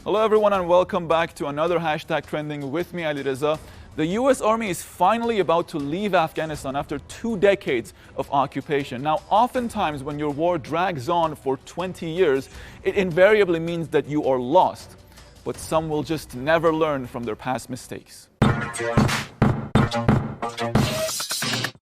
Hello everyone and welcome back to another hashtag trending with me, Ali Reza. The US Army is finally about to leave Afghanistan after 2 decades of occupation. Now, oftentimes when your war drags on for 20 years, it invariably means that you are lost. But some will just never learn from their past mistakes.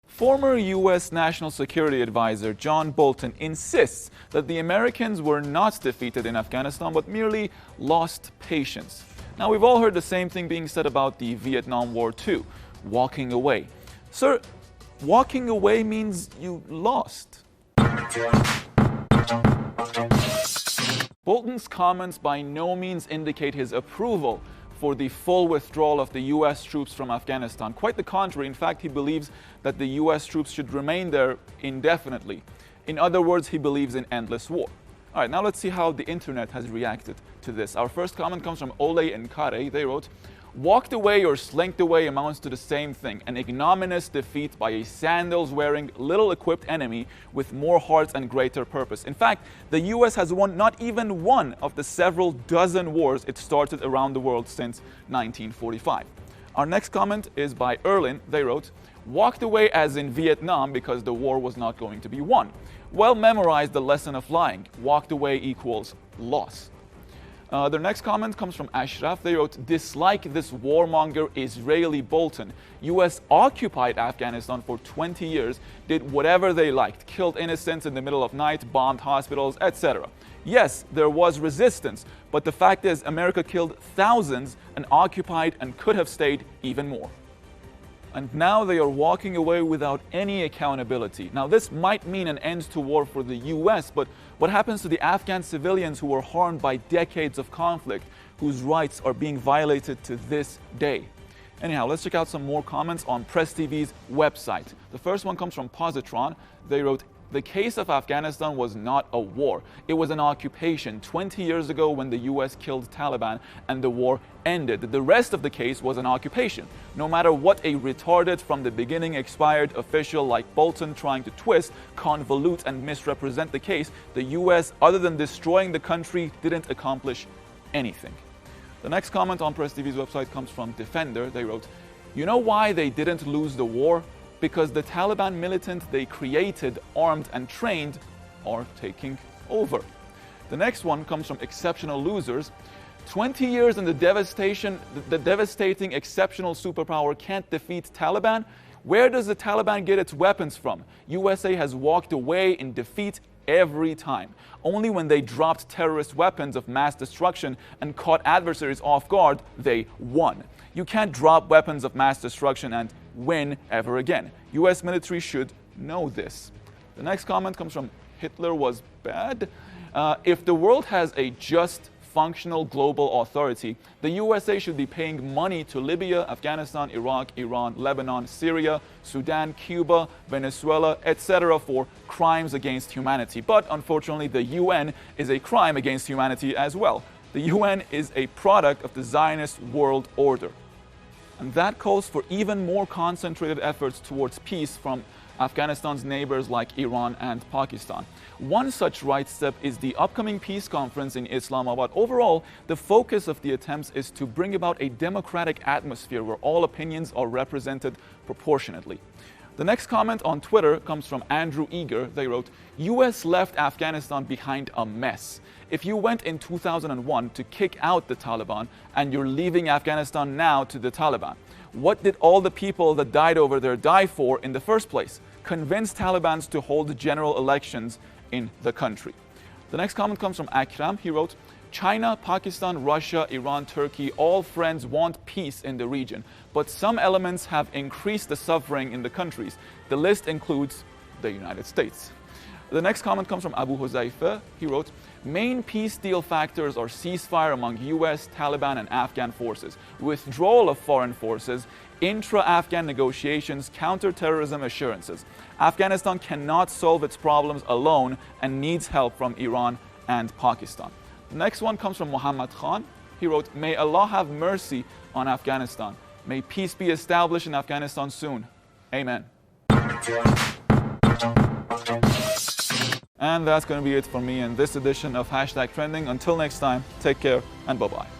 Former U.S. National Security Advisor John Bolton insists that the Americans were not defeated in Afghanistan, but merely lost patience. Now, we've all heard the same thing being said about the Vietnam War too, walking away. Sir, walking away means you lost. Bolton's comments by no means indicate his approval for the full withdrawal of the U.S. troops from Afghanistan. Quite the contrary. In fact, he believes that the U.S. troops should remain there indefinitely. In other words, he believes in endless war. All right, now let's see how the internet has reacted to this. Our first comment comes from Ole and Kare. They wrote, "Walked away or slinked away amounts to the same thing, an ignominious defeat by a sandals-wearing, little-equipped enemy with more heart and greater purpose. In fact, the U.S. has won not even one of the several dozen wars it started around the world since 1945. Our next comment is by Erlin. They wrote, "Walked away as in Vietnam because the war was not going to be won. Well memorized the lesson of lying. Walked away equals loss." Their next comment comes from Ashraf. They wrote, "Dislike this warmonger Israeli Bolton. US occupied Afghanistan for 20 years, did whatever they liked, killed innocents in the middle of night, bombed hospitals, etc. Yes, there was resistance, but the fact is America killed thousands and occupied and could have stayed even more. And now they are walking away without any accountability. Now, this might mean an end to war for the US, but what happens to the Afghan civilians who were harmed by decades of conflict, whose rights are being violated to this day?" Anyhow, let's check out some more comments on Press TV's website. The first one comes from Positron. They wrote, "The case of Afghanistan was not a war. It was an occupation 20 years ago when the US killed Taliban and the war ended. The rest of the case was an occupation. No matter what a retarded, from the beginning expired official like Bolton trying to twist, convolute, and misrepresent the case, the US, other than destroying the country, didn't accomplish anything." The next comment on Press TV's website comes from Defender. They wrote, "You know why they didn't lose the war? Because the Taliban militants they created, armed, and trained are taking over." The next one comes from Exceptional Losers. 20 years and the devastating exceptional superpower can't defeat Taliban? Where does the Taliban get its weapons from? USA has walked away in defeat every time. Only when they dropped terrorist weapons of mass destruction and caught adversaries off guard, they won. You can't drop weapons of mass destruction and win ever again. US military should know this. The next comment comes from Hitler was bad. If the world has a just, functional global authority, the USA should be paying money to Libya, Afghanistan, Iraq, Iran, Lebanon, Syria, Sudan, Cuba, Venezuela, etc. for crimes against humanity. But unfortunately, the UN is a crime against humanity as well. The UN is a product of the Zionist world order. And that calls for even more concentrated efforts towards peace from Afghanistan's neighbors like Iran and Pakistan. One such right step is the upcoming peace conference in Islamabad. Overall, the focus of the attempts is to bring about a democratic atmosphere where all opinions are represented proportionately. The next comment on Twitter comes from Andrew Eager. They wrote, "US left Afghanistan behind a mess. If you went in 2001 to kick out the Taliban and you're leaving Afghanistan now to the Taliban, what did all the people that died over there die for in the first place? Convince Talibans to hold general elections in the country." The next comment comes from Akram. He wrote, "China, Pakistan, Russia, Iran, Turkey, all friends want peace in the region, but some elements have increased the suffering in the countries. The list includes the United States." The next comment comes from Abu Huzaifa. He wrote, "Main peace deal factors are ceasefire among US, Taliban, and Afghan forces, withdrawal of foreign forces, intra-Afghan negotiations, counter-terrorism assurances. Afghanistan cannot solve its problems alone and needs help from Iran and Pakistan." The next one comes from Muhammad Khan. He wrote, "May Allah have mercy on Afghanistan. May peace be established in Afghanistan soon. Amen." And that's going to be it for me in this edition of Hashtag Trending. Until next time, take care and bye-bye.